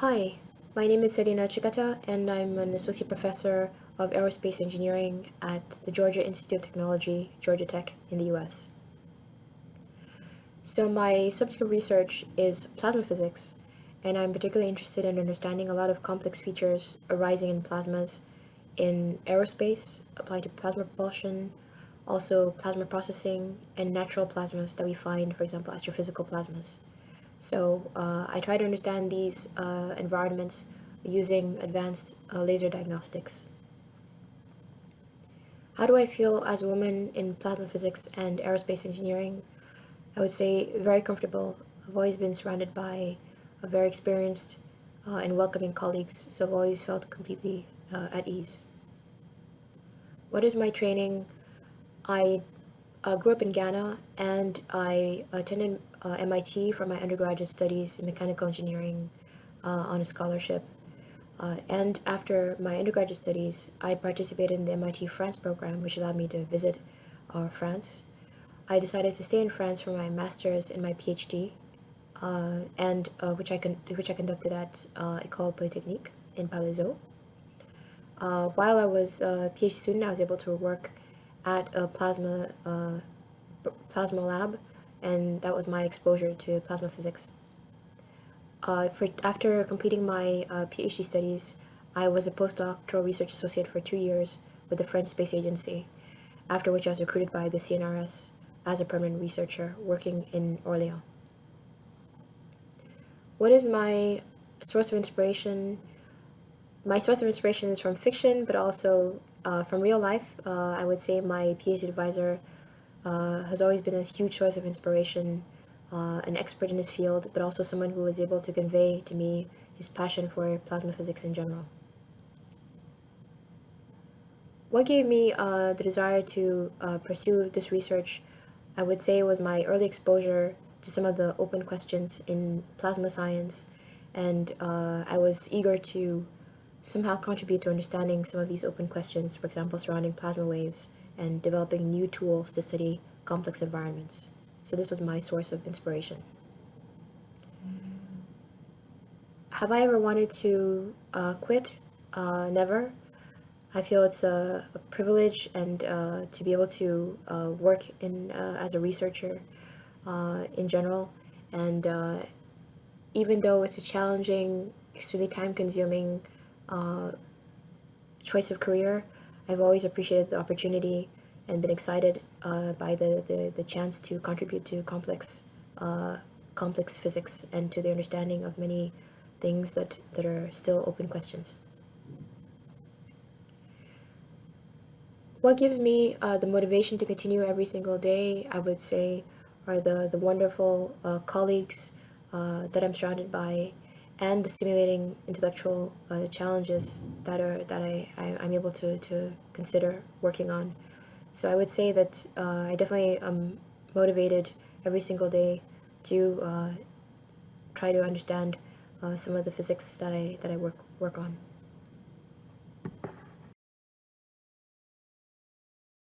Hi, my name is Sedina Tsikata, and I'm an associate professor of aerospace engineering at the Georgia Institute of Technology, Georgia Tech, in the US. So my subject of research is plasma physics, and I'm particularly interested in understanding a lot of complex features arising in plasmas in aerospace, applied to plasma propulsion, also plasma processing, and natural plasmas that we find, for example, astrophysical plasmas. So I try to understand these environments using advanced laser diagnostics. How do I feel as a woman in plasma physics and aerospace engineering? I would say very comfortable. I've always been surrounded by very experienced and welcoming colleagues, so I've always felt completely at ease. What is my training? I grew up in Ghana, and I attended MIT for my undergraduate studies in mechanical engineering on a scholarship. And after my undergraduate studies, I participated in the MIT France program, which allowed me to visit France. I decided to stay in France for my master's and my PhD, and which I conducted at École Polytechnique in Palaiseau. While I was a PhD student, I was able to work at a plasma lab, and that was my exposure to plasma physics. After completing my PhD studies, I was a postdoctoral research associate for 2 years with the French Space Agency, after which I was recruited by the CNRS as a permanent researcher working in Orléans. What is my source of inspiration? My source of inspiration is from fiction, but also from real life. I would say my PhD advisor has always been a huge source of inspiration, an expert in his field, but also someone who was able to convey to me his passion for plasma physics in general. What gave me the desire to pursue this research, I would say, was my early exposure to some of the open questions in plasma science, and I was eager to somehow contribute to understanding some of these open questions, for example, surrounding plasma waves, and developing new tools to study complex environments. So this was my source of inspiration. Have I ever wanted to quit? Never. I feel it's a privilege and to be able to work as a researcher in general. And even though it's a challenging, extremely time-consuming choice of career, I've always appreciated the opportunity and been excited by the chance to contribute to complex physics and to the understanding of many things that are still open questions. What gives me the motivation to continue every single day, I would say, are the wonderful colleagues that I'm surrounded by, and the stimulating intellectual challenges that I'm able to consider working on. So I would say that I definitely am motivated every single day to try to understand some of the physics that I work on.